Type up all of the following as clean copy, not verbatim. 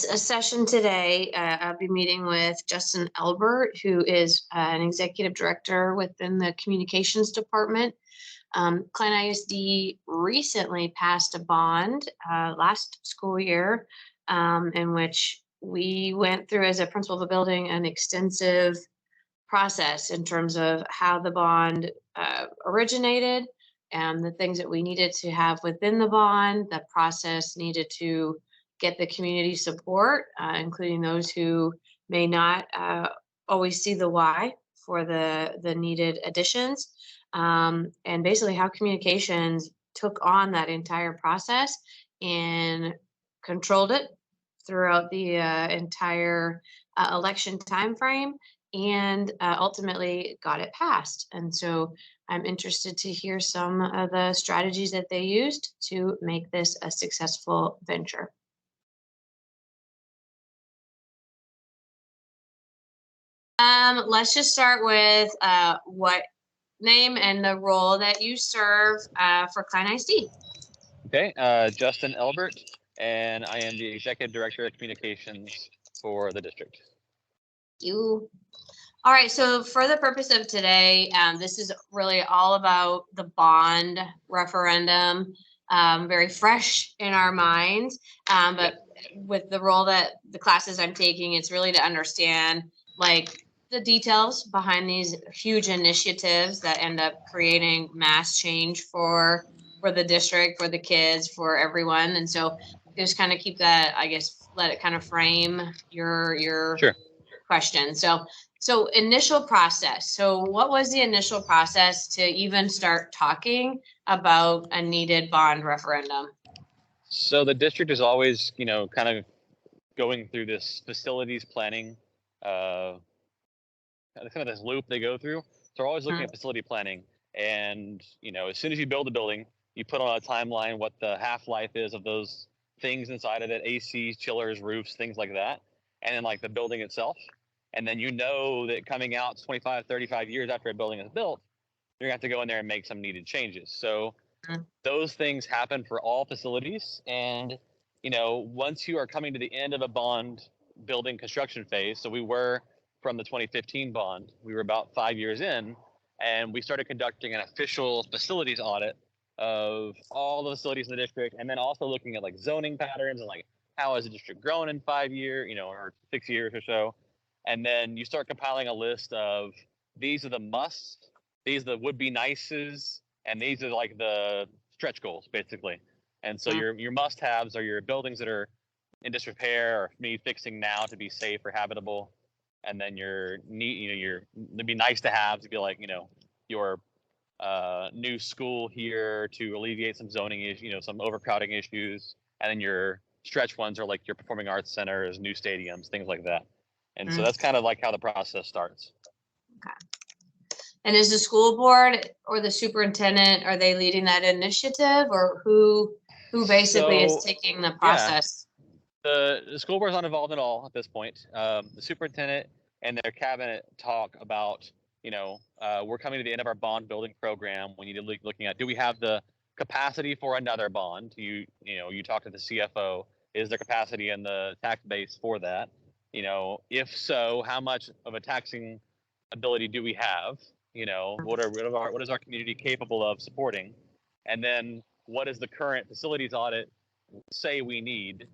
A session today. I'll be meeting with Justin Elbert, who is an executive director within the communications department. Klein ISD recently passed a bond last school year in which we went through, as a principal of the building, an extensive process in terms of how the bond originated and the things that we needed to have within the bond. The process needed to get the community support, including those who may not always see the why for the needed additions, and basically how communications took on that entire process and controlled it throughout the entire election timeframe, and ultimately got it passed. And so I'm interested to hear some of the strategies that they used to make this a successful venture. Let's just start with what name and the role that you serve for Klein ISD. Okay, Justin Elbert, and I am the Executive Director of Communications for the district. You. All right, so for the purpose of today, this is really all about the bond referendum, very fresh in our minds, but with the role that the classes I'm taking, it's really to understand like the details behind these huge initiatives that end up creating mass change for the district, for the kids, for everyone. And so just kind of keep that, I guess, let it kind of frame your Sure. question. So initial process. So what was the initial process to even start talking about a needed bond referendum? So the district is always, kind of going through this facilities planning, kind of this loop they go through. So they're always looking at facility planning, and as soon as you build a building, you put on a timeline what the half-life is of those things inside of it: ACs, chillers, roofs, things like that, and then like the building itself. And then that coming out 25, 35 years after a building is built, you're gonna have to go in there and make some needed changes. So those things happen for all facilities. And, once you are coming to the end of a bond building construction phase, so we were from the 2015 bond, we were about 5 years in, and we started conducting an official facilities audit of all the facilities in the district, and then also looking at like zoning patterns and like how has the district grown in 5 years, or 6 years or so. And then you start compiling a list of these are the musts, these are the would-be nices, and these are like the stretch goals, basically. And so your must-haves are your buildings that are in disrepair or need fixing now to be safe or habitable. And then it'd be nice to have to be like, your new school here to alleviate some zoning issues, some overcrowding issues. And then your stretch ones are like your performing arts centers, new stadiums, things like that. And so that's kind of like how the process starts. Okay. And is the school board or the superintendent, are they leading that initiative, or who basically is taking the process? Yeah. The school board is not involved at all at this point. The superintendent and their cabinet talk about, we're coming to the end of our bond building program. We need to be looking at, do we have the capacity for another bond? You talk to the CFO. Is there capacity in the tax base for that? If so, how much of a taxing ability do we have? What is our community capable of supporting? And then what is the current facilities audit say we need?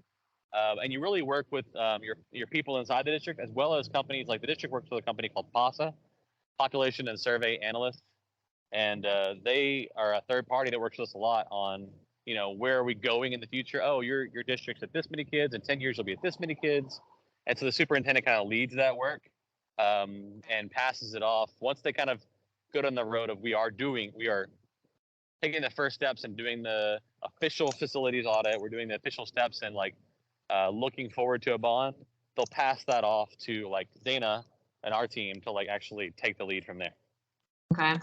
And you really work with your people inside the district, as well as companies. Like the district works with a company called PASA, Population and Survey Analysts, and they are a third party that works with us a lot on where are we going in the future. Oh, your district's at this many kids, in 10 years you'll be at this many kids. And so the superintendent kind of leads that work and passes it off. Once they kind of go down the road of we are taking the first steps and doing the official facilities audit, we're doing the official steps and like looking forward to a bond, they'll pass that off to like Dana and our team to like actually take the lead from there. Okay.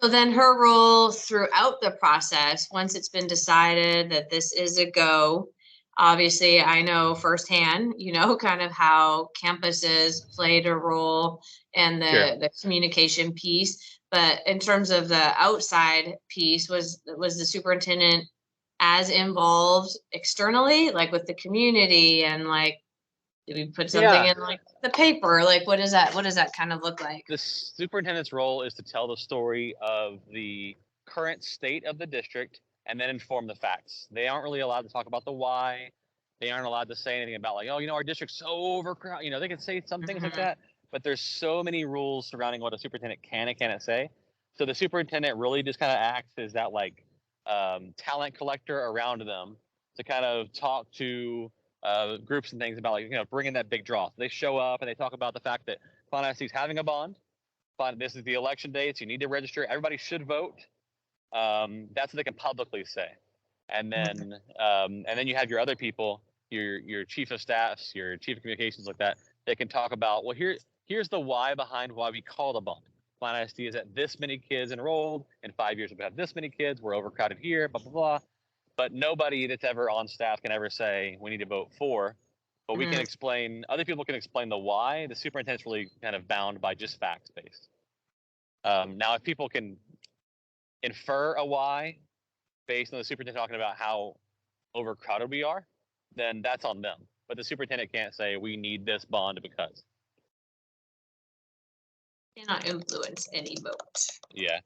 So then her role throughout the process, once it's been decided that this is a go, Obviously, I know firsthand, kind of how campuses played a role in Sure. the communication piece. But in terms of the outside piece, was the superintendent as involved externally, like with the community, and like, did we put something Yeah. in like the paper? Like, what does that kind of look like? The superintendent's role is to tell the story of the current state of the district and then inform the facts. They aren't really allowed to talk about the why. They aren't allowed to say anything about like, oh, our district's so overcrowded. They can say some things like Mhm. that, but there's so many rules surrounding what a superintendent can and cannot say. So the superintendent really just kind of acts as that like talent collector around them to kind of talk to groups and things about like bringing that big draw. So they show up and they talk about the fact that Klein ISD is having a bond. This is the election dates. You need to register. Everybody should vote. That's what they can publicly say. And then you have your other people, your chief of staffs, your chief of communications, like that. They can talk about, well, here's the why behind why we call the bond. Klein ISD is at this many kids enrolled. In 5 years, we'll have this many kids. We're overcrowded here. Blah blah blah. But nobody that's ever on staff can ever say we need to vote for. But we can Mhm. explain. Other people can explain the why. The superintendent's really kind of bound by just facts based. Now, if people can infer a why based on the superintendent talking about how overcrowded we are, then that's on them. But the superintendent can't say we need this bond because. Cannot influence any vote. Yeah.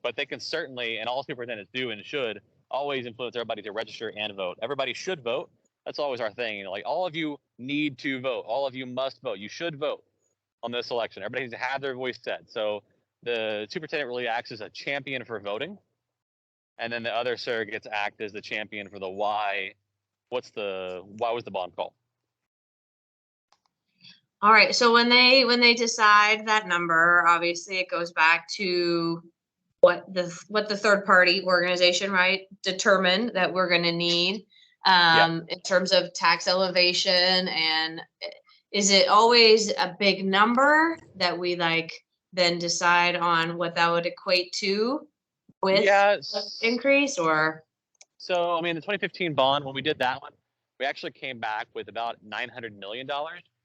But they can certainly, and all superintendents do and should, always influence everybody to register and vote. Everybody should vote. That's always our thing. Like, all of you need to vote. All of you must vote. You should vote on this election. Everybody needs to have their voice said. So the superintendent really acts as a champion for voting. And then the other surrogates act as the champion for the why. Why was the bond called? All right. So when they decide that number, obviously it goes back to what the third party organization, right, determined that we're going to need Yeah. in terms of tax elevation. And is it always a big number that we like then decide on what that would equate to with increase? Or So, I mean, the 2015 bond, when we did that one, we actually came back with about $900 million,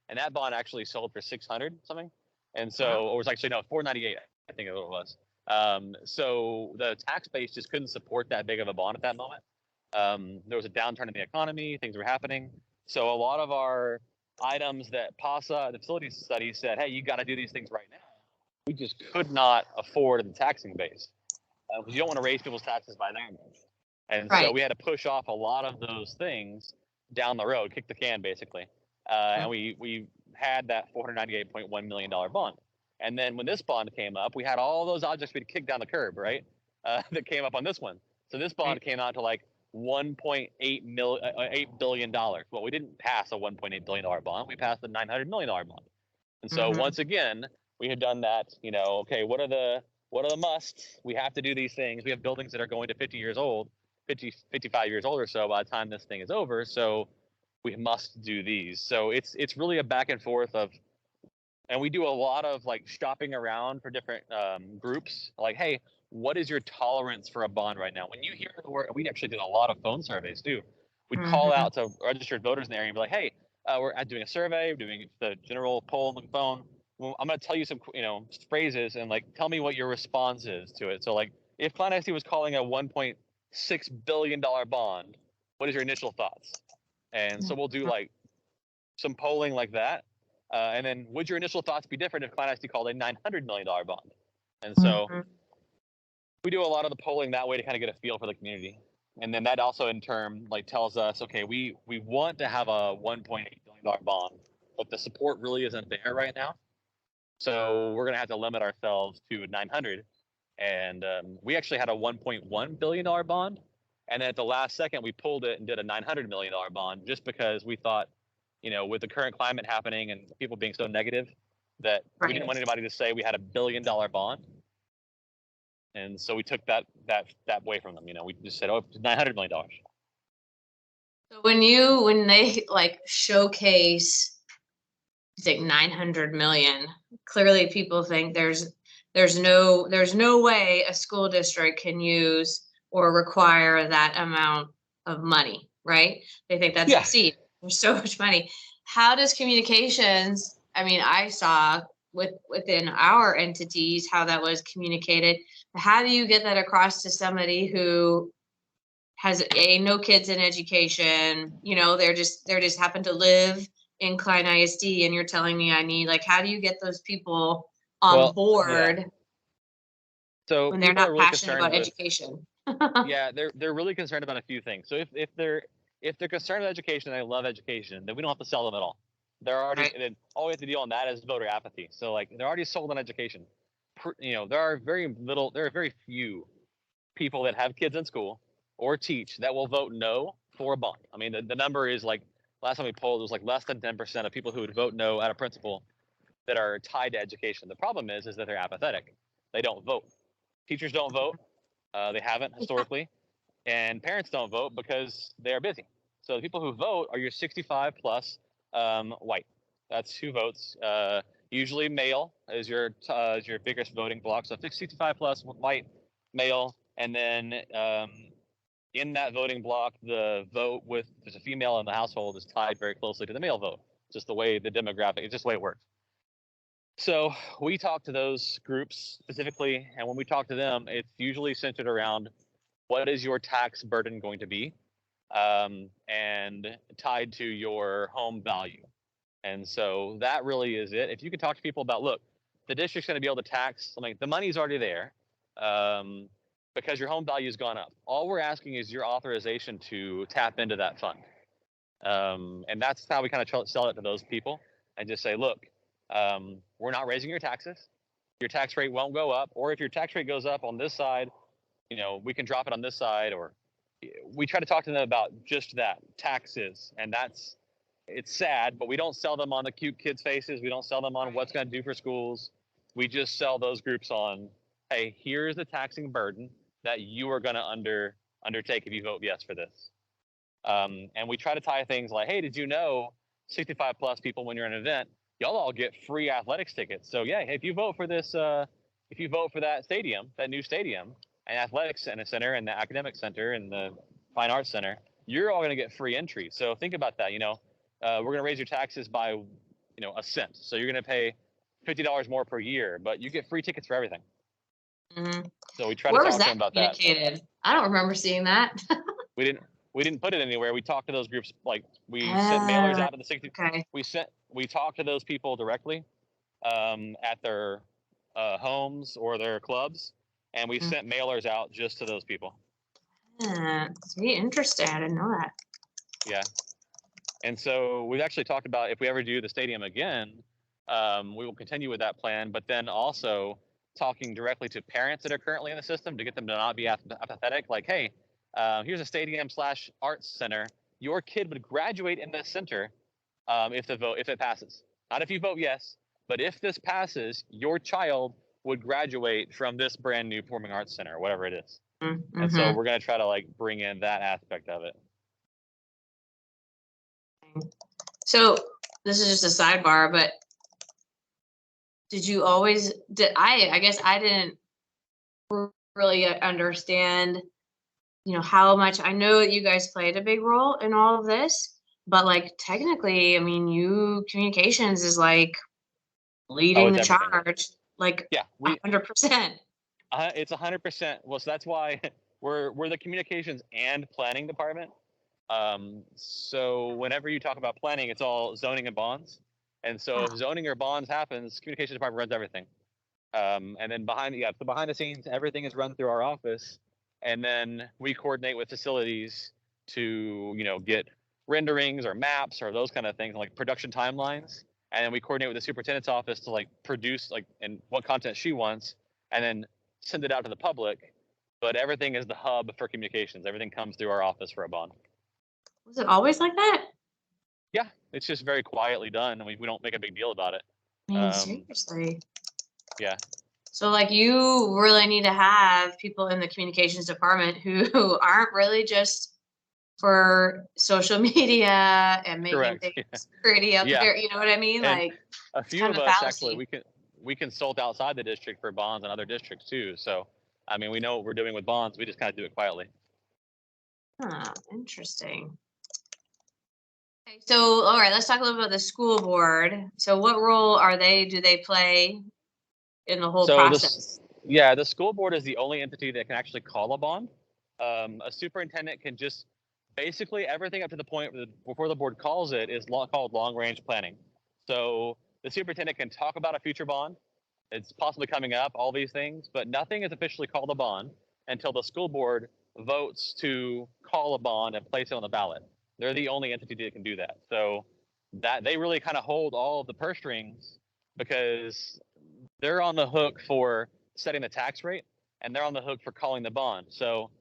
and that bond actually sold for 600 something. And so, or it was actually, no, 498, I think it was. So the tax base just couldn't support that big of a bond at that moment. There was a downturn in the economy, things were happening. So a lot of our items that PASA, the facilities study, said, hey, you got to do these things right now. We just could not afford the taxing base. Because you don't want to raise people's taxes by that much. And so right. we had to push off a lot of those things down the road, kick the can basically. And we had that $498.1 million bond. And then when this bond came up, we had all those objects we'd kicked down the curb, right? That came up on this one. So this bond came out to like $1.8 billion. Well, we didn't pass a $1.8 billion bond. We passed a $900 million bond. And so once again, we had done that, okay, what are the musts? We have to do these things. We have buildings that are going to 50 years old, 55 years old or so by the time this thing is over. So we must do these. So it's really a back and forth of, and we do a lot of like shopping around for different groups. Like, hey, what is your tolerance for a bond right now? When you hear the word, we actually did a lot of phone surveys too. We'd call out to registered voters in the area and be like, hey, we're doing a survey, we're doing the general poll on the phone. Well, I'm going to tell you some, phrases and like, tell me what your response is to it. So like, if Klein ISD was calling a $1.6 billion bond, what is your initial thoughts? And so we'll do like some polling like that. And then would your initial thoughts be different if Klein ISD called a $900 million bond? And so we do a lot of the polling that way to kind of get a feel for the community. And then that also in turn like tells us, okay, we want to have a $1.8 billion bond, but the support really isn't there right now. So we're going to have to limit ourselves to 900. And we actually had a $1.1 billion bond. And then at the last second, we pulled it and did a $900 million bond just because we thought, with the current climate happening and people being so negative, that we didn't want anybody to say we had a $1 billion bond. And so we took that away from them. We just said, oh, it's $900 million. So when they like showcase, like 900 million, clearly people think there's no way a school district can use or require that amount of money, right? They think that's Yeah. exceed. There's so much money. How does communications, I mean, I saw within our entities how that was communicated. How do you get that across to somebody who has no kids in education, they're just happen to live in Klein ISD, and you're telling me I need, like, how do you get those people on Well, yeah. board So when they're people are not really passionate concerned about with, education? yeah, they're really concerned about a few things. So if they're concerned with education and they love education, then we don't have to sell them at all. They're already, Right. and then all we have to deal on that is voter apathy. So like they're already sold on education. There are very few people that have kids in school or teach that will vote no for a bond. I mean, the number is like, last time we polled, it was like less than 10% of people who would vote no out of principle that are tied to education. The problem is that they're apathetic. They don't vote. Teachers don't vote. They haven't historically, and parents don't vote because they are busy. So the people who vote are your 65 plus white. That's who votes. Usually male is your biggest voting block. So 65 plus white male, and then in that voting block, the vote with there's a female in the household is tied very closely to the male vote. Just the way the demographic, it's just the way it works. So we talk to those groups specifically, and when we talk to them, it's usually centered around what is your tax burden going to be, and tied to your home value. And so that really is it. If you can talk to people about, look, the district's going to be able to tax, I mean, the money's already there, because your home value has gone up. All we're asking is your authorization to tap into that fund. And that's how we kind of sell it to those people and just say, look, we're not raising your taxes. Your tax rate won't go up. Or if your tax rate goes up on this side, we can drop it on this side. Or we try to talk to them about just that, taxes. And it's sad, but we don't sell them on the cute kids' faces. We don't sell them on what's going to do for schools. We just sell those groups on, hey, here's the taxing burden that you are going to undertake if you vote yes for this. And we try to tie things like, hey, did you know 65 plus people, when you're in an event, y'all all get free athletics tickets. So yeah, if you vote for this, if you vote for that stadium, that new stadium, and athletics center and the academic center and the fine arts center, you're all going to get free entry. So think about that. We're going to raise your taxes by, a cent. So you're going to pay $50 more per year, but you get free tickets for everything. Mhm. So we try Where to was talk to that them about that. communicated? I don't remember seeing that. We didn't put it anywhere. We talked to those groups, like we sent mailers out to the 60. Okay. We talked to those people directly, at their homes or their clubs, and we sent mailers out just to those people. It's really interesting. I didn't know that. Yeah. And so we've actually talked about, if we ever do the stadium again, we will continue with that plan, but then also talking directly to parents that are currently in the system to get them to not be apathetic. Like, hey, here's a stadium/arts center. Your kid would graduate in this center if it passes. Not if you vote yes, but if this passes, your child would graduate from this brand new performing arts center, whatever it is. Mm-hmm. And so we're going to try to bring in that aspect of it. So this is just a sidebar, but I guess I didn't really understand, how much. I know that you guys played a big role in all of this, but technically, I mean, communications is leading the everything. charge, Yeah, 100%. It's 100%. Well, so that's why we're the communications and planning department. So whenever you talk about planning, it's all zoning and bonds. And so if zoning or bonds happens, communications department runs everything. And then behind the scenes, everything is run through our office. And then we coordinate with facilities to, get renderings or maps or those kind of things, like production timelines. And then we coordinate with the superintendent's office to produce and what content she wants, and then send it out to the public. But everything is the hub for communications. Everything comes through our office for a bond. Was it always like that? Yeah, it's just very quietly done, and we don't make a big deal about it. I mean, seriously. Yeah. So you really need to have people in the communications department who aren't really just for social media and making Correct. things pretty up there. You know what I mean? And a few of us actually, we consult outside the district for bonds in other districts too. So, I mean, we know what we're doing with bonds. We just kind of do it quietly. Huh, interesting. Okay, so, all right, let's talk a little about the school board. So what role do they play in the whole So process? the school board is the only entity that can actually call a bond. A superintendent can just basically everything up to the point before the board calls it is called long range planning. So the superintendent can talk about a future bond. It's possibly coming up, all these things, but nothing is officially called a bond until the school board votes to call a bond and place it on the ballot. They're the only entity that can do that. So that they really kind of hold all of the purse strings because they're on the hook for setting the tax rate and they're on the hook for calling the bond. So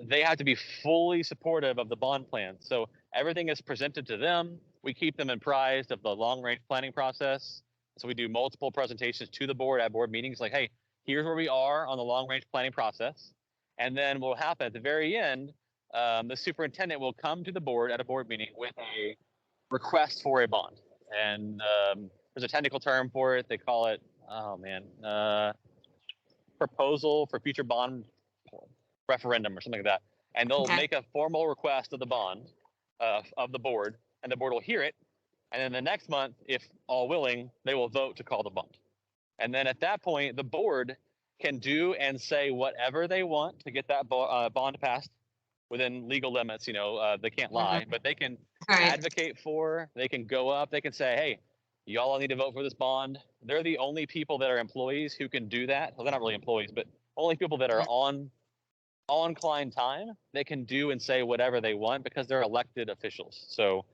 they have to be fully supportive of the bond plan. So everything is presented to them. We keep them apprised of the long range planning process. So we do multiple presentations to the board at board meetings like, hey, here's where we are on the long range planning process. And then what will happen at the very end, the superintendent will come to the board at a board meeting with a request for a bond. And there's a technical term for it. They call it, proposal for future bond referendum or something like that. And they'll Okay. make a formal request of the bond of the board, and the board will hear it. And then the next month, if all willing, they will vote to call the bond. And then at that point, the board can do and say whatever they want to get that bond passed within legal limits. They can't lie, but they can All right. advocate for, they can go up, they can say, hey, y'all all need to vote for this bond. They're the only people that are employees who can do that. Well, they're not really employees, but only people that are on client time, they can do and say whatever they want because they're elected officials. So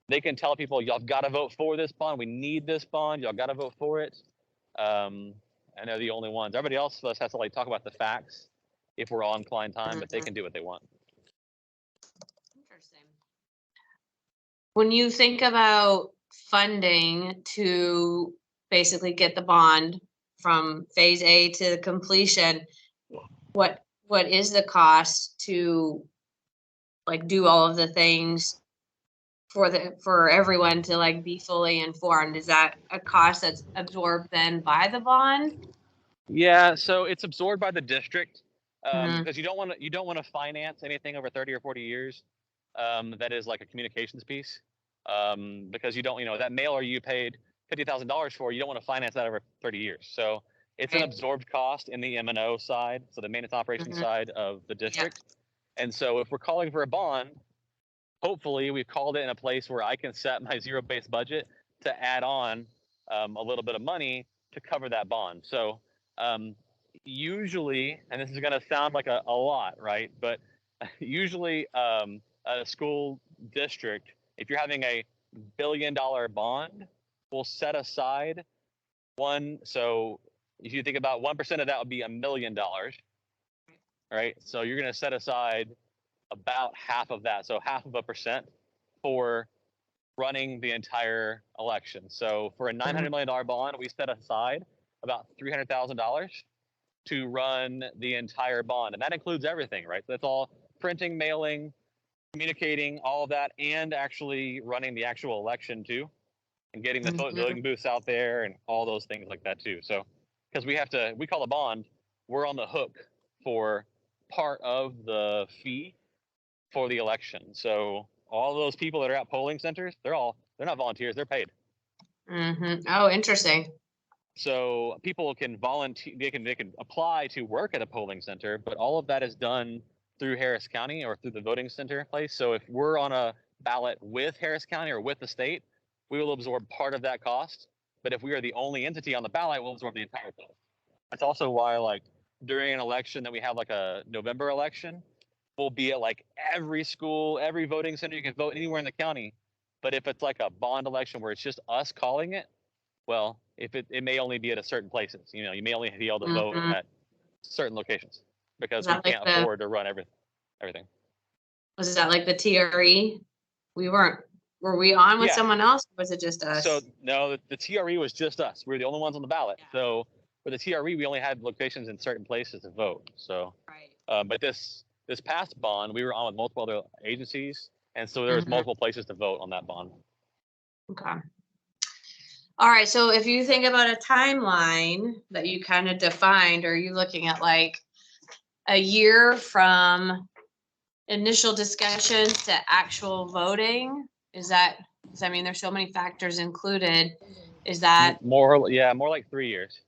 they can tell people, y'all got to vote for this bond. We need this bond. Y'all got to vote for it. And they're the only ones. Everybody else of us has to like talk about the facts if we're on client time, but they can do what they want. Interesting. When you think about funding to basically get the bond from phase A to completion, what is the cost to like do all of the things for everyone to like be fully informed? Is that a cost that's absorbed then by the bond? Yeah, so it's absorbed by the district Mhm. because you don't want to finance anything over 30 or 40 years. That is like a communications piece because you don't, that mailer you paid $50,000 for, you don't want to finance that over 30 years. So it's an Right. absorbed cost in the M&O side, so the maintenance operations Mhm. side of the Yeah. district. And so if we're calling for a bond, hopefully we've called it in a place where I can set my zero-based budget to add on a little bit of money to cover that bond. So usually, and this is going to sound like a lot, right? But usually a school district, if you're having a $1 billion bond, will set aside one. So if you think about 1% of that would be $1 million, right? So you're going to set aside about half of that, so 0.5% for running the entire election. So for a $900 million bond, we set aside about $300,000 to run the entire bond, and that includes everything, right? So that's all printing, mailing, communicating, all of that, and actually running the actual election too, and getting the Mhm. voting booths out there and all those things like that too. So because we call a bond, we're on the hook for part of the fee for the election. So all those people that are at polling centers, they're not volunteers, they're paid. Mhm. Oh, interesting. So people can volunteer, they can apply to work at a polling center, but all of that is done through Harris County or through the voting center place. So if we're on a ballot with Harris County or with the state, we will absorb part of that cost. But if we are the only entity on the ballot, we'll absorb the entire cost. That's also why, like, during an election that we have, like a November election, we'll be at like every school, every voting center. You can vote anywhere in the county. But if it's like a bond election where it's just us calling it, well, if it may only be at a certain places. You may only be able to vote Mhm. at certain locations because Is we that like can't afford to run everything. was that like the TRE? Were we on with Yeah. someone else? Or was it just So us? no, the TRE was just us. We were the only ones on the ballot. Yeah. So for the TRE, we only had locations in certain places to vote. So, Right. but this past bond, we were on with multiple other agencies, and so there was Mhm. multiple places to vote on that bond. Okay. All right. So if you think about a timeline that you kind of defined, are you looking at like a year from initial discussions to actual voting? Is that 'Cause I mean, there's so many factors included. Is that more like 3 years.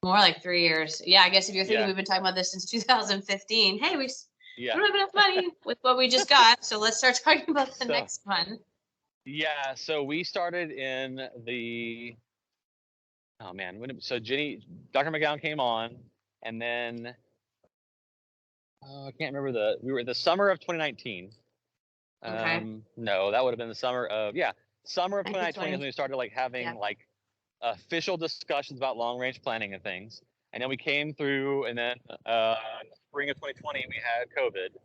more like 3 years? Yeah, I guess if you're thinking Yeah. we've been talking about this since 2015, hey, we Yeah. don't have enough money with what we just got, so let's start talking about the So- next one. Yeah, so we started in the so Dr. McGowan came on, and then I can't remember we were the summer of 2019. Okay. No, that would have been the summer of summer of 2019 is 2020. when we started like having Yeah. like official discussions about long range planning and things. And then we came through, and then spring of 2020 we had COVID,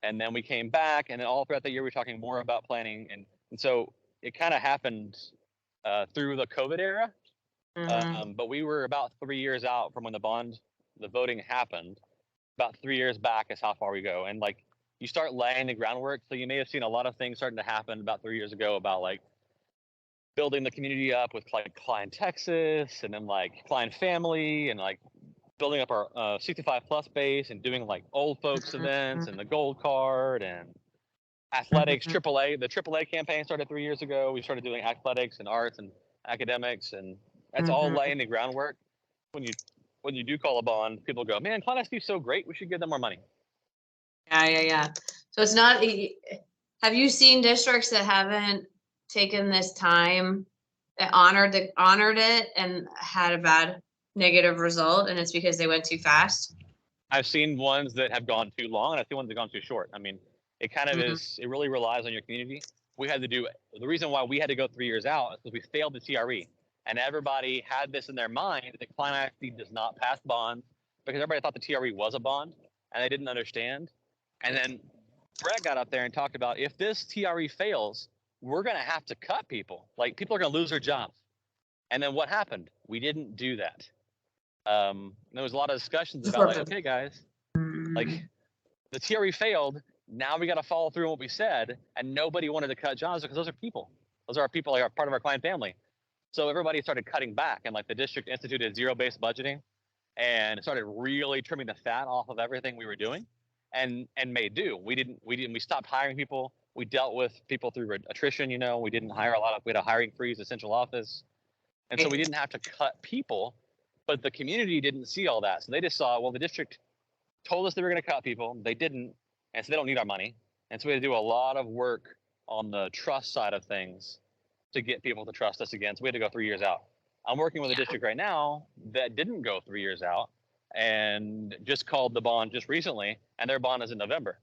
and then we came back, and then all throughout the year we were talking more about planning, and so it kind of happened through the COVID era. Mhm. But we were about 3 years out from when the voting happened. About 3 years back is how far we go, and like you start laying the groundwork. So you may have seen a lot of things starting to happen about 3 years ago about like building the community up with like Klein, Texas, and then like Klein family, and like building up our 65 plus base and doing like old folks events and the gold card and athletics, Mhm. AAA. The AAA campaign started 3 years ago. We started doing athletics and arts and academics, and that's all Mhm. laying the groundwork. When you do call a bond, people go, "Man, Klein SD's so great. We should give them more money." Yeah. So it's not. Have you seen districts that haven't taken this time, that honored it, and had a bad negative result, and it's because they went too fast? I've seen ones that have gone too long, and I've seen ones that have gone too short. I mean, it kind of Mhm. is. It really relies on your community. We had to do the reason why we had to go 3 years out is because we failed the TRE, and everybody had this in their mind that Klein ISD does not pass bonds because everybody thought the TRE was a bond, and they didn't understand. And then Brett got up there and talked about if this TRE fails, we're going to have to cut people. Like people are going to lose their jobs. And then what happened? We didn't do that. There was a lot of discussions about like, okay, guys, like the TRE failed. Now we got to follow through on what we said, and nobody wanted to cut jobs because those are people. Those are our people, like are part of our client family. So everybody started cutting back, and like the district instituted zero-based budgeting, and started really trimming the fat off of everything we were doing, and made do. We stopped hiring people. We dealt with people through attrition. We didn't hire a lot of. We had a hiring freeze at central office, and so we didn't have to cut people. But the community didn't see all that, so they just saw, well, the district told us they were going to cut people. They didn't, and so they don't need our money. And so we had to do a lot of work on the trust side of things to get people to trust us again. So we had to go 3 years out. I'm working with a district right now that didn't go 3 years out and just called the bond just recently, and their bond is in November.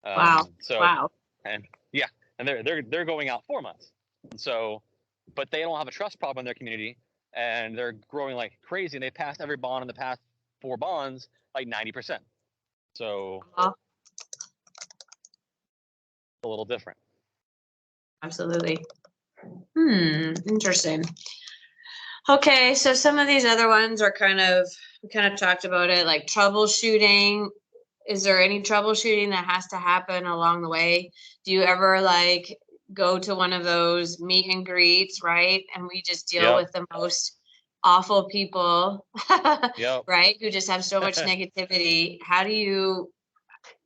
Wow. Wow. And yeah, and they're going out 4 months. And so, but they don't have a trust problem in their community, and they're growing like crazy. And they passed every bond in the past 4 bonds like 90%. So a little different. Absolutely. Interesting. Okay, so some of these other ones are we kind of talked about it, like troubleshooting. Is there any troubleshooting that has to happen along the way? Do you ever like go to one of those meet and greets, right? And we just deal with the most awful people, Yep. right? Who just have so much negativity. How do you,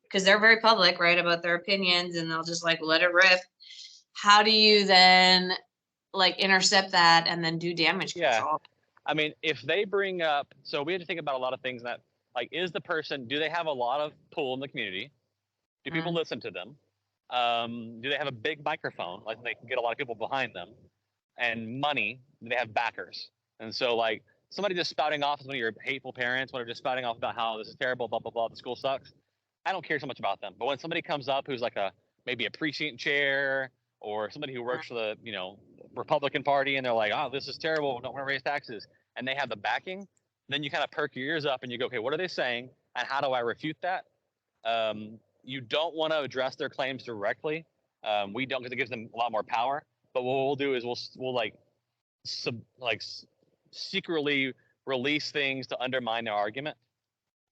because they're very public, right, about their opinions, and they'll just like let it rip. How do you then like intercept that and then do damage control? I mean, if they bring up, so we have to think about a lot of things that, like, do they have a lot of pull in the community? Do people listen to them? Do they have a big microphone? Like they can get a lot of people behind them, and money. Do they have backers? And so like somebody just spouting off as one of your hateful parents, when they're just spouting off about how this is terrible, blah, blah, blah, the school sucks. I don't care so much about them. But when somebody comes up who's like maybe a precinct chair or somebody who works for the, Republican Party, and they're like, oh, this is terrible, don't want to raise taxes, and they have the backing, then you kind of perk your ears up and you go, okay, what are they saying? And how do I refute that? You don't want to address their claims directly. We don't, because it gives them a lot more power. But what we'll do is we'll secretly release things to undermine their argument.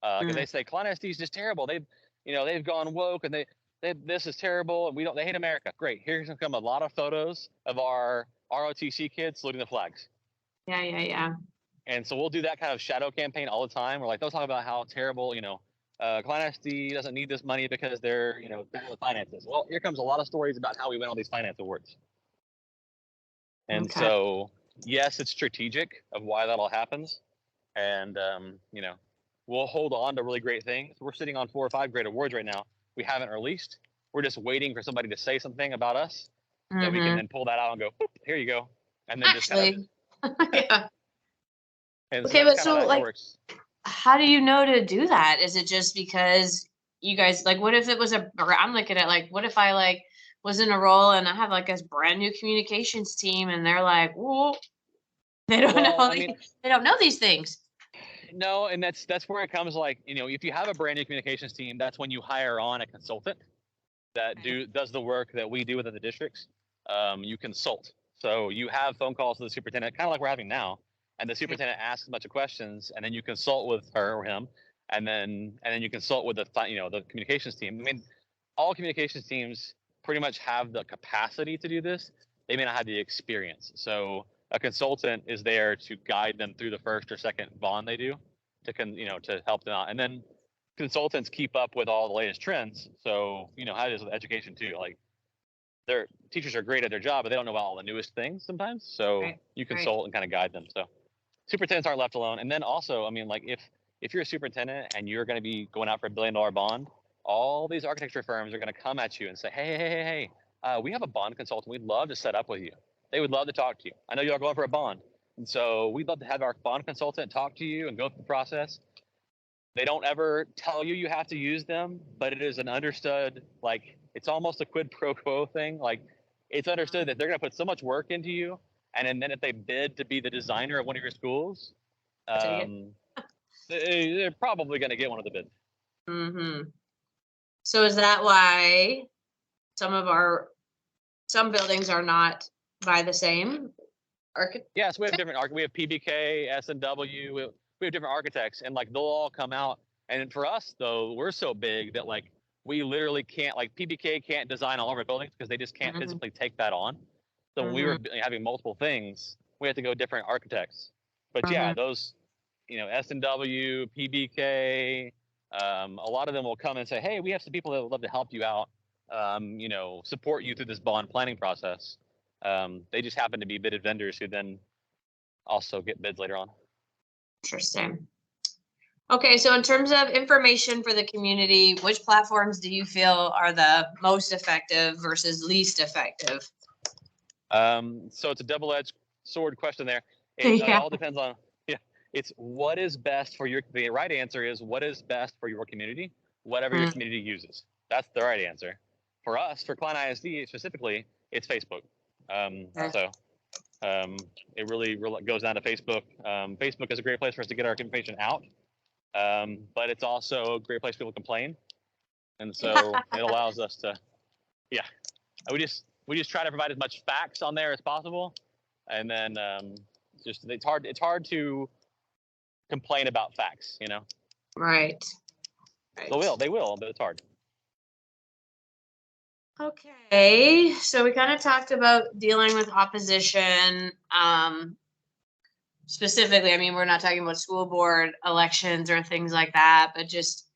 Because they say Klein SD is just terrible. They've gone woke, and this is terrible, and they hate America. Great. Here's gonna come a lot of photos of our ROTC kids saluting the flags. Yeah. And so we'll do that kind of shadow campaign all the time. We're like, they'll talk about how terrible, Klein SD doesn't need this money because they're, bad with finances. Well, here comes a lot of stories about how we win all these finance awards. And Okay. so, yes, it's strategic of why that all happens. And, we'll hold on to really great things. We're sitting on 4 or 5 great awards right now. We haven't released. We're just waiting for somebody to say something about us that we can Mm-hmm. then pull that out and go, "Boop, here you go." And then just kind of, Actually, yeah. and so Okay, that's but kind of so how that like, works. how do you know to do that? Is it just because you guys like? What if it was or I'm looking at like, what if I like was in a role and I have like this brand new communications team and they're like, whoa, they don't Well, know I mean, they don't know these things. no, and that's where it comes like, if you have a brand new communications team, that's when you hire on a consultant that Okay. does the work that we do within the districts. You consult. So you have phone calls to the superintendent, kind of like we're having now, and the Right. superintendent asks a bunch of questions, and then you consult with her or him, and then you consult with the communications team. I mean, all communications teams pretty much have the capacity to do this. They may not have the experience. So a consultant is there to guide them through the first or second bond they do, to help them out, and then consultants keep up with all the latest trends. So how it is with education too. Like their teachers are great at their job, but they don't know about all the newest things sometimes. So Right. you Right. consult and kind of guide them. So superintendents aren't left alone. And then also, I mean, like if you're a superintendent and you're going to be going out for $1 billion bond, all these architecture firms are going to come at you and say, hey, we have a bond consultant. We'd love to set up with you. They would love to talk to you. I know you're going for a bond, and so we'd love to have our bond consultant talk to you and go through the process. They don't ever tell you have to use them, but it is an understood, like it's almost a quid pro quo thing. Like it's understood that they're going to put so much work into you, and then if they bid to be the designer of one of your schools, Take it. um, they're probably going to get one of the bids. Mm-hmm. So is that why some of some buildings are not by the same architect? Yeah, so we have different we have PBK, S&W, we have different architects, and like they'll all come out. And for us though, we're so big that like we literally can't, like PBK can't design all of our buildings because they just can't Mm-hmm. physically take that on. So when we Mm-hmm. were having multiple things, we had to go different architects. But yeah, Mm-hmm. those, S&W, PBK, a lot of them will come and say, hey, we have some people that would love to help you out, support you through this bond planning process. They just happen to be bidded vendors who then also get bids later on. Interesting. Okay, so in terms of information for the community, which platforms do you feel are the most effective versus least effective? So it's a double-edged sword question there. It Yeah. all depends on, yeah, it's what is best for the right answer is what is best for your community, whatever your Mm, community uses. That's the right answer. For us, for Klein ISD specifically, it's Facebook. okay. So it really goes down to Facebook. Facebook is a great place for us to get our information out, but it's also a great place people complain, and so it allows us to, yeah. We just try to provide as much facts on there as possible, and then it's hard to complain about facts. Right. They will, but it's hard. Okay, so we kind of talked about dealing with opposition. Specifically, I mean, we're not talking about school board elections or things like that, but just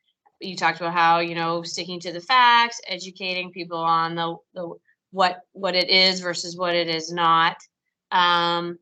you talked about how, sticking to the facts, educating people on the what it is versus what it is not. Um,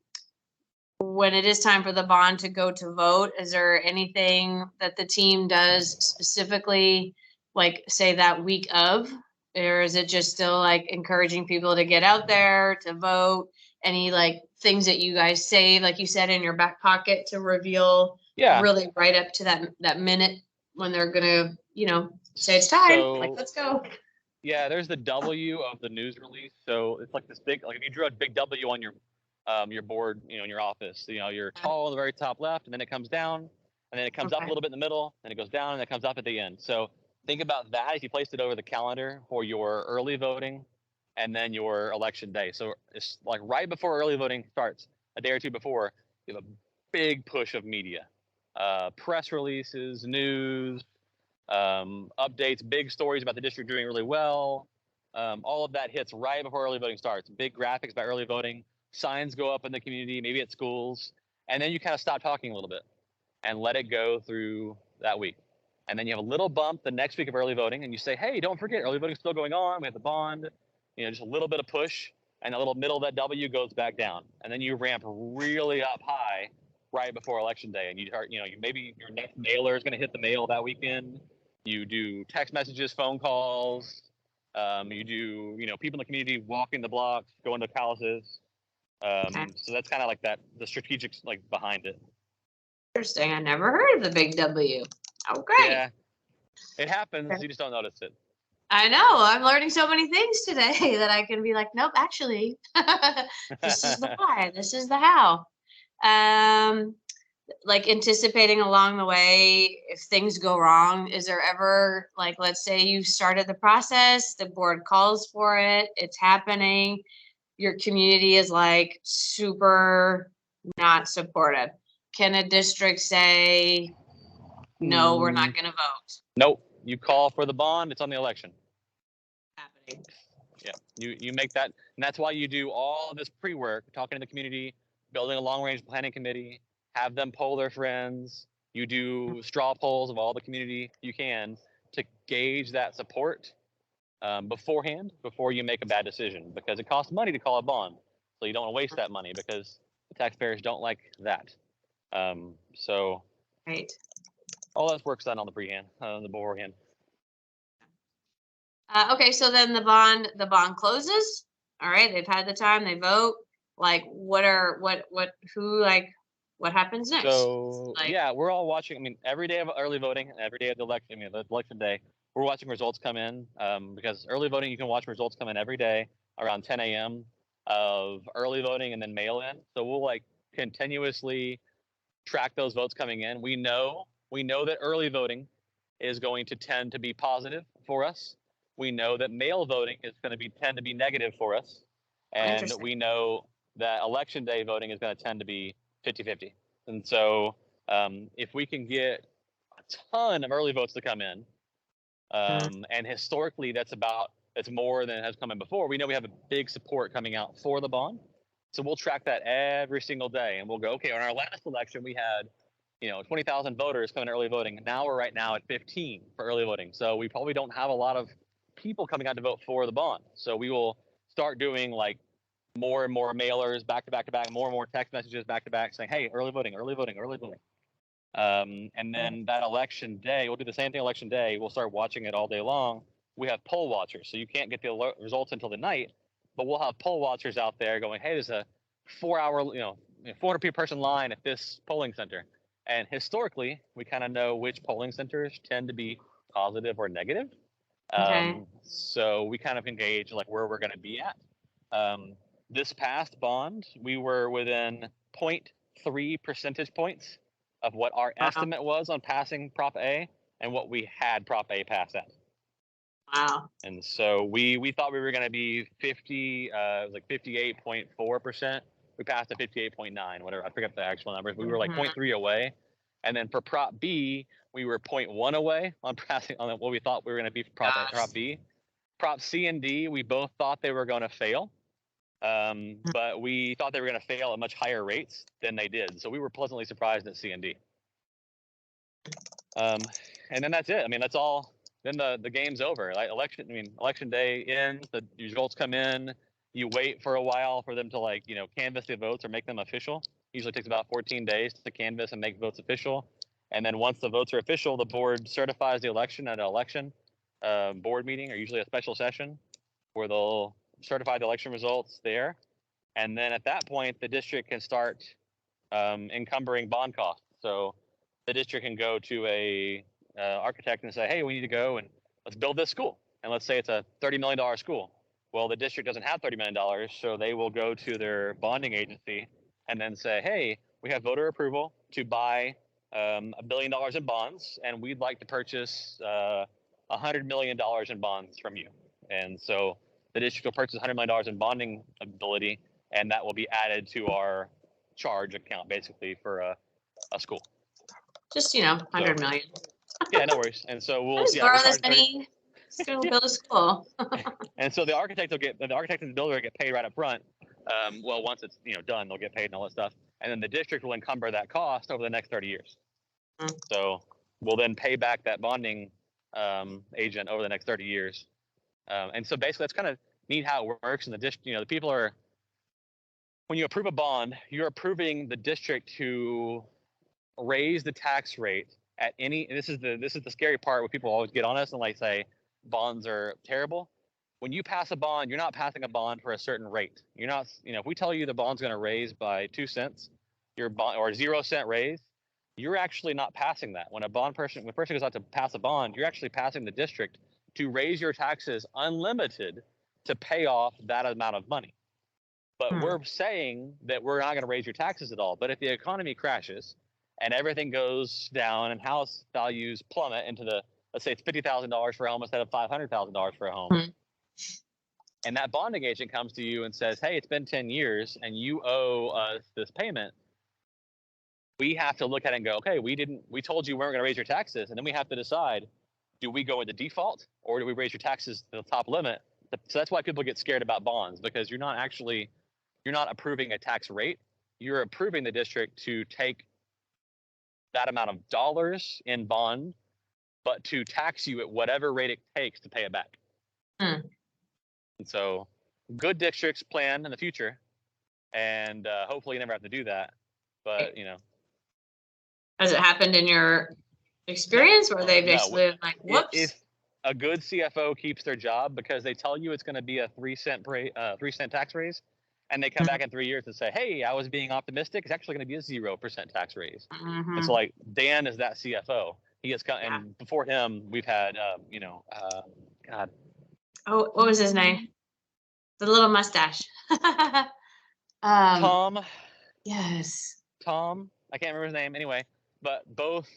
when it is time for the bond to go to vote, is there anything that the team does specifically, like say that week of, or is it just still like encouraging people to get out there to vote? Any like things that you guys save, like you said, in your back pocket to reveal Yeah. really right up to that minute when they're gonna, say it's time, like So let's go. yeah, there's the W of the news release. So it's like this big, like if you drew a big W on your board, in your office. You're tall on the very top left, and then it comes down, and then it comes up a Okay. little bit in the middle, and it goes down, and it comes up at the end. So think about that if you placed it over the calendar for your early voting, and then your election day. So it's like right before early voting starts, a day or two before, you have a big push of media, press releases, news, updates, big stories about the district doing really well. All of that hits right before early voting starts. Big graphics about early voting, signs go up in the community, maybe at schools, and then you kind of stop talking a little bit and let it go through that week. And then you have a little bump the next week of early voting, and you say, hey, don't forget, early voting is still going on. We have the bond, just a little bit of push. and the little middle of that W goes back down, and then you ramp really up high right before election day, and you start, maybe your next mailer is going to hit the mail that weekend. You do text messages, phone calls. You do, people in the community walking the blocks, going to palaces. Okay. So that's kind of like that, the strategics like behind it. Interesting. I never heard of the big W. Okay. Yeah, it happens. Okay. You just don't notice it. I know. I'm learning so many things today that I can be like, nope, actually, this is the why, this is the how. Like anticipating along the way if things go wrong, is there ever, like, let's say you started the process, the board calls for it, it's happening, your community is like super not supportive. Can a district say, no, we're not going to vote? Nope. You call for the bond, it's on the election. Happening. Yeah, you make that, and that's why you do all this pre-work, talking to the community, building a long-range planning committee, have them poll their friends. You do straw polls of all the community you can to gauge that support beforehand, before you make a bad decision, because it costs money to call a bond, so you don't want to waste that money because the taxpayers don't like that. So Right. all that work's done on the prehand, the beforehand. Okay, so then the bond closes. All right, they've had the time, they vote. Like, what happens next? So Like, yeah, we're all watching. I mean, every day of early voting, and every day of the election, the election day, we're watching results come in. Because early voting, you can watch results come in every day around 10 a.m. of early voting and then mail in. So we'll like continuously track those votes coming in. We know that early voting is going to tend to be positive for us. We know that mail voting is going to tend to be negative for us, and interesting. we know that election day voting is going to tend to be 50-50. And so if we can get a ton of early votes to come in, and historically that's more than has come in before, we know we have a big support coming out for the bond. So we'll track that every single day, and we'll go, okay, on our last election we had 20,000 voters coming to early voting. Now we're right now at 15 for early voting. So we probably don't have a lot of people coming out to vote for the bond. So we will start doing like more and more mailers back to back to back, more and more text messages back to back saying, hey, early voting, early voting, early voting. And then that election day, we'll do the same thing election day. We'll start watching it all day long. We have poll watchers. So you can't get the results until the night, but we'll have poll watchers out there going, hey, there's a 4-hour, 400 person line at this polling center. And historically, we kind of know which polling centers tend to be positive or negative. Okay. So we kind of engage like where we're going to be at. This past bond, we were within 0.3 percentage points of what our estimate was on passing Prop A and what we had Prop A pass at. Wow. And so we thought we were going to be 50, it was like 58.4%. We passed at 58.9, whatever. I forget the actual numbers. We were like 0.3 away. And then for Prop B, we were 0.1 away on passing on what we thought we were going to be for Prop B. Prop C and D, we both thought they were going to fail. But we thought they were going to fail at much higher rates than they did. So we were pleasantly surprised at C and D. And then that's it. I mean, that's all. Then the game's over. Like election day ends, the results come in. You wait for a while for them to canvass the votes or make them official. Usually takes about 14 days to canvass and make votes official. And then once the votes are official, the board certifies the election at an election board meeting, or usually a special session, where they'll certify the election results there. And then at that point, the district can start encumbering bond costs. So the district can go to a architect and say, hey, we need to go and let's build this school. And let's say it's a $30 million school. Well, the district doesn't have $30 million, so they will go to their bonding agency and then say, hey, we have voter approval to buy $1 billion in bonds, and we'd like to purchase $100 million in bonds from you. And so the district will purchase $100 million in bonding ability, and that will be added to our charge account, basically, for a school. Just 100 million. Yeah, no worries. And so we'll borrow this money. Just go build a school. And so the architect and the builder get paid right up front. Well, once it's done, they'll get paid and all that stuff. And then the district will encumber that cost over the next 30 years. So we'll then pay back that bonding agent over the next 30 years. And so basically, that's kind of need how it works. And the the people are, when you approve a bond, you're approving the district to raise the tax rate at any. And this is the scary part where people always get on us and like say bonds are terrible. When you pass a bond, you're not passing a bond for a certain rate. You're not, if we tell you the bond's going to raise by 2 cents, your bond or 0 cent raise, you're actually not passing that. When a person goes out to pass a bond, you're actually passing the district to raise your taxes unlimited to pay off that amount of money. But we're saying that we're not going to raise your taxes at all. But if the economy crashes and everything goes down and house values plummet into let's say it's $50,000 for a home instead of $500,000 for a home, and that bonding agent comes to you and says, hey, it's been 10 years and you owe us this payment, we have to look at it and go, okay, we told you we weren't going to raise your taxes. And then we have to decide, do we go into default or do we raise your taxes to the top limit? So that's why people get scared about bonds, because you're not approving a tax rate. You're approving the district to take that amount of dollars in bond, but to tax you at whatever rate it takes to pay it back. And so good districts plan in the future, and hopefully you never have to do that. But, Has it happened in your experience where they basically like, whoops? If a good CFO keeps their job because they tell you it's going to be a 3 cent tax raise, and they come back in 3 years and say, hey, I was being optimistic, it's actually going to be a 0% tax raise. And so like Dan is that CFO. He has come, and before him, we've had, God. Oh, what was his name? The little mustache. Tom. Yes. Tom. I can't remember his name anyway, but both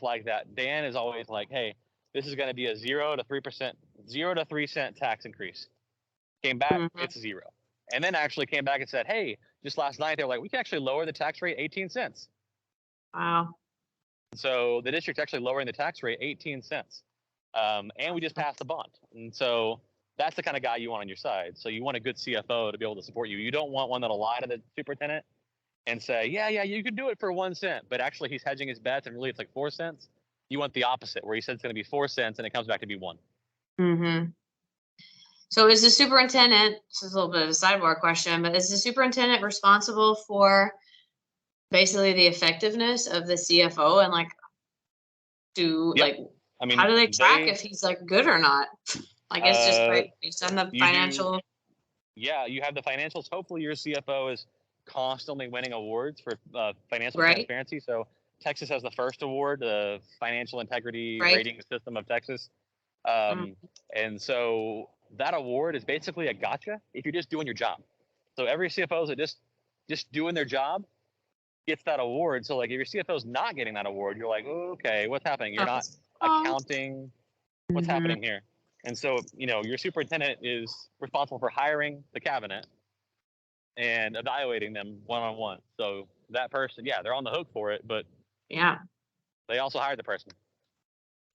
like that. Dan is always like, hey, this is going to be a 0 to 3 cent tax increase. Came back, it's 0. And then actually came back and said, hey, just last night, they were like, we can actually lower the tax rate 18 cents. Wow. So the district's actually lowering the tax rate 18 cents. And we just passed the bond. And so that's the kind of guy you want on your side. So you want a good CFO to be able to support you. You don't want one that'll lie to the superintendent and say, yeah, you can do it for 1 cent, but actually he's hedging his bets and really it's like 4 cents. You want the opposite, where he says it's going to be 4 cents and it comes back to be 1. So is the superintendent, this is a little bit of a sidebar question, but is the superintendent responsible for basically the effectiveness of the CFO and like how do they track if he's like good or not? I guess just based on the financial. You have the financials. Hopefully your CFO is constantly winning awards for financial transparency. So Texas has the first award, the Financial Integrity Rating System of Texas. And so that award is basically a gotcha if you're just doing your job. So every CFO that just doing their job gets that award. So like if your CFO is not getting that award, you're like, okay, what's happening? You're not accounting. What's happening here? And so, your superintendent is responsible for hiring the cabinet and evaluating them one-on-one. So that person, they're on the hook for it, but they also hired the person.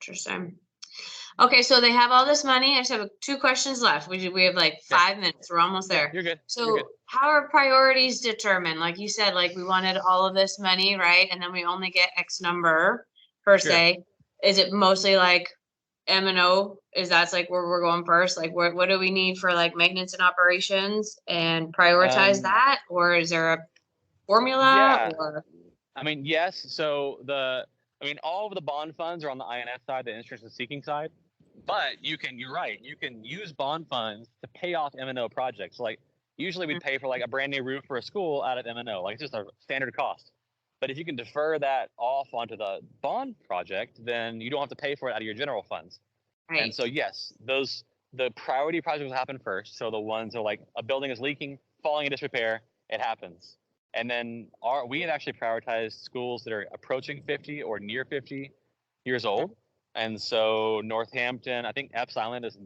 Interesting. Okay, so they have all this money. I just have 2 questions left. We have like 5 minutes. We're almost there. You're good. So how are priorities determined? Like you said, like we wanted all of this money, right? And then we only get X number per se. Is it mostly like M&O? That's like where we're going first? Like what do we need for like maintenance and operations and prioritize that? Or is there a formula? Or? I mean, yes. So all of the bond funds are on the INS side, the interest and seeking side. But you're right. You can use bond funds to pay off M&O projects. Like usually we'd pay for like a brand new roof for a school out of M&O. Like it's just a standard cost. But if you can defer that off onto the bond project, then you don't have to pay for it out of your general funds. Right. And so yes, the priority projects will happen first. So the ones are like a building is leaking, falling in disrepair, it happens. And then we have actually prioritized schools that are approaching 50 or near 50 years old. And so Northampton, I think Epps Island is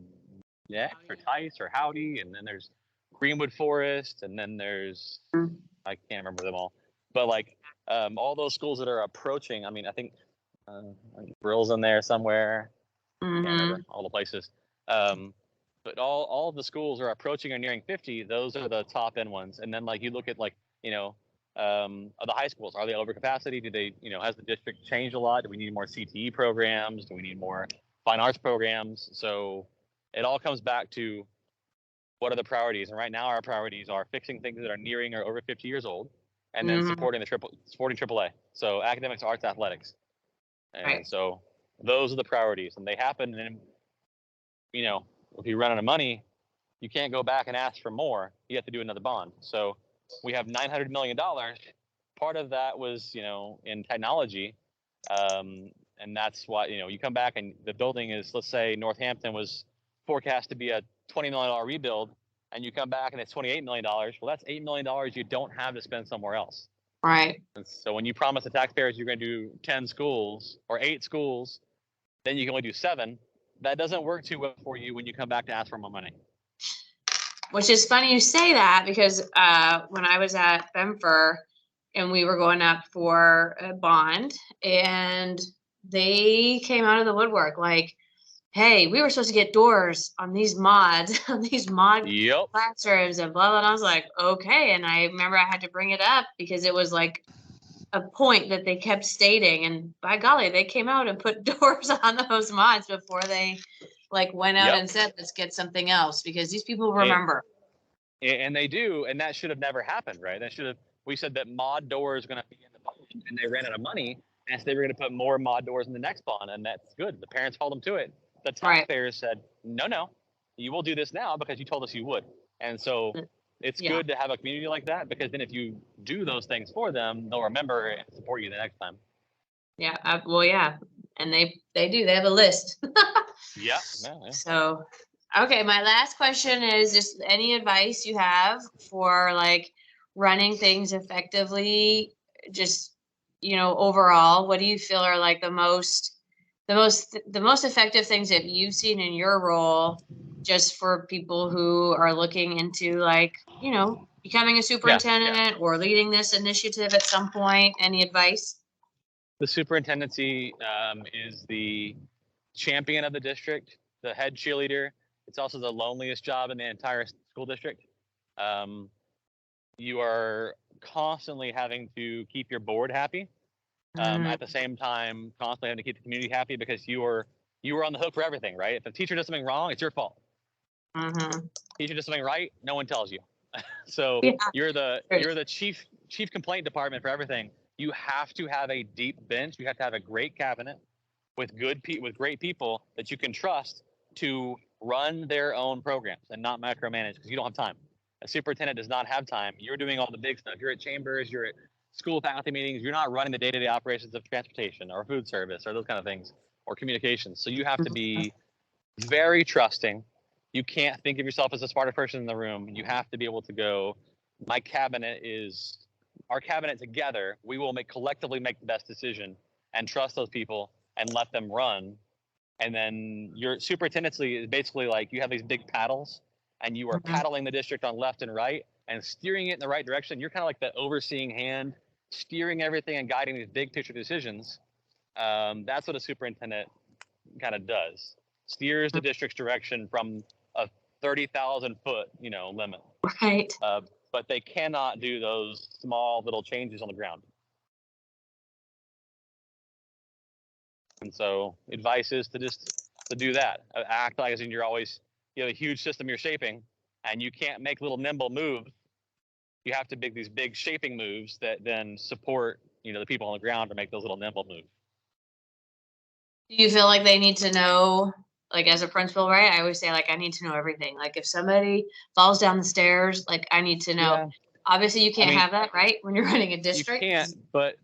next, or Tice or Howdy, and then there's Greenwood Forest, and then there's I can't remember them all, but like all those schools that are approaching. I mean, I think Brill's in there somewhere. I can't remember all the places. But all of the schools are approaching or nearing 50. Those are the top end ones. And then like you look at like the high schools, are they over capacity? Do they, has the district changed a lot? Do we need more CTE programs? Do we need more fine arts programs? So it all comes back to what are the priorities? And right now our priorities are fixing things that are nearing or over 50 years old, and then supporting AAA. So academics, arts, athletics. And Right. so those are the priorities, and they happen. And if you run out of money, you can't go back and ask for more. You have to do another bond. So we have $900 million. Part of that was, in technology. And that's why, you come back and the building is, let's say Northampton was forecast to be a $20 million rebuild, and you come back and it's $28 million. Well, that's $8 million you don't have to spend somewhere else. Right. And so when you promise the taxpayers you're going to do 10 schools or 8 schools, then you can only do 7. That doesn't work too well for you when you come back to ask for more money. Which is funny you say that, because when I was at Bemfer and we were going up for a bond, and they came out of the woodwork like, hey, we were supposed to get doors on these mods, on these mod Yep. classrooms and blah, blah. And I was like, okay. And I remember I had to bring it up because it was like a point that they kept stating, and by golly, they came out and put doors on those mods before they like went out Yep. and said, let's get something else, because these people remember. And they do, and that should have never happened, right? We said that mod doors are going to be in the bond, and they ran out of money, and so they were going to put more mod doors in the next bond, and that's good. The parents held them to it. The taxpayers said, no, you will do this now because you told us you would. And so it's good to have a community like that, because then if you do those things for them, they'll remember and support you the next time. Yeah. Well, yeah. And they do. They have a list. Yeah. So, okay. My last question is just any advice you have for like running things effectively, just, overall, what do you feel are like the most effective things that you've seen in your role, just for people who are looking into like, becoming a superintendent or leading this initiative at some point? Any advice? The superintendency is the champion of the district, the head cheerleader. It's also the loneliest job in the entire school district. You are constantly having to keep your board happy. At the same time, constantly having to keep the community happy, because you are on the hook for everything, right? If a teacher does something wrong, it's your fault. Teacher does something right, no one tells you. So you're the chief complaint department for everything. You have to have a deep bench. You have to have a great cabinet with great people that you can trust to run their own programs and not micromanage, because you don't have time. A superintendent does not have time. You're doing all the big stuff. You're at chambers, you're at school faculty meetings. You're not running the day-to-day operations of transportation or food service or those kind of things, or communications. So you have to be very trusting. You can't think of yourself as the smartest person in the room. You have to be able to go, our cabinet together, we will collectively make the best decision, and trust those people and let them run. And then your superintendency is basically like you have these big paddles, and you are paddling the district on left and right and steering it in the right direction. You're kind of like the overseeing hand, steering everything and guiding these big picture decisions. That's what a superintendent kind of does. Steers the district's direction from a 30,000 foot, limit. Right. But they cannot do those small little changes on the ground. And so advice is to do that. Act like as in you have a huge system you're shaping, and you can't make little nimble moves. You have to make these big shaping moves that then support, the people on the ground to make those little nimble moves. Do you feel like they need to know, like as a principal, right? I always say like, I need to know everything. Like if somebody falls down the stairs, like I need to know. Yeah. Obviously you can't have that, right? When you're running a district. You can't, but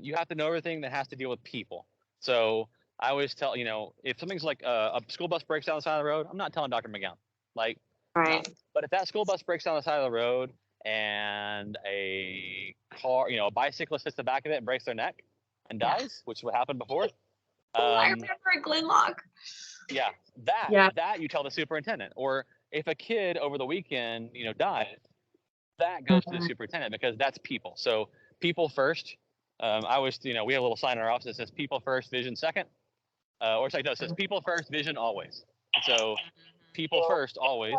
you have to know everything that has to deal with people. So I always tell, if something's like a school bus breaks down the side of the road, I'm not telling Dr. McGowan. Like, right. No. But if that school bus breaks down the side of the road and a car, a bicyclist hits the back of it and breaks their neck and dies, which is what happened before. I remember at Glenlock. Yeah, that you tell the superintendent. Or if a kid over the weekend, dies, that goes to the superintendent, because that's people. So people first. I always, we have a little sign in our office that says "People first, vision second," or it's like no, it says "People first, vision always." So people first always,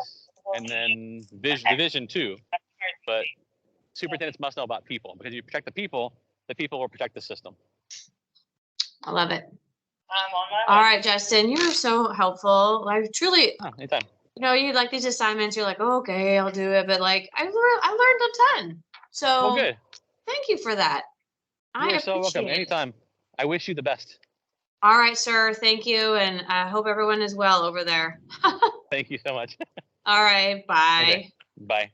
and then vision too. But superintendents must know about people, because if you protect the people will protect the system. I love it. All right, Justin, you were so helpful. I truly, anytime. you know, you like these assignments, you're like, "Oh, okay, I'll do it," but like I learned a ton. Well, So good. thank you for that. You I are so welcome. appreciate it. Anytime. I wish you the best. All right, sir. Thank you, and I hope everyone is well over there. Thank you so much. All right, Okay. bye. Bye.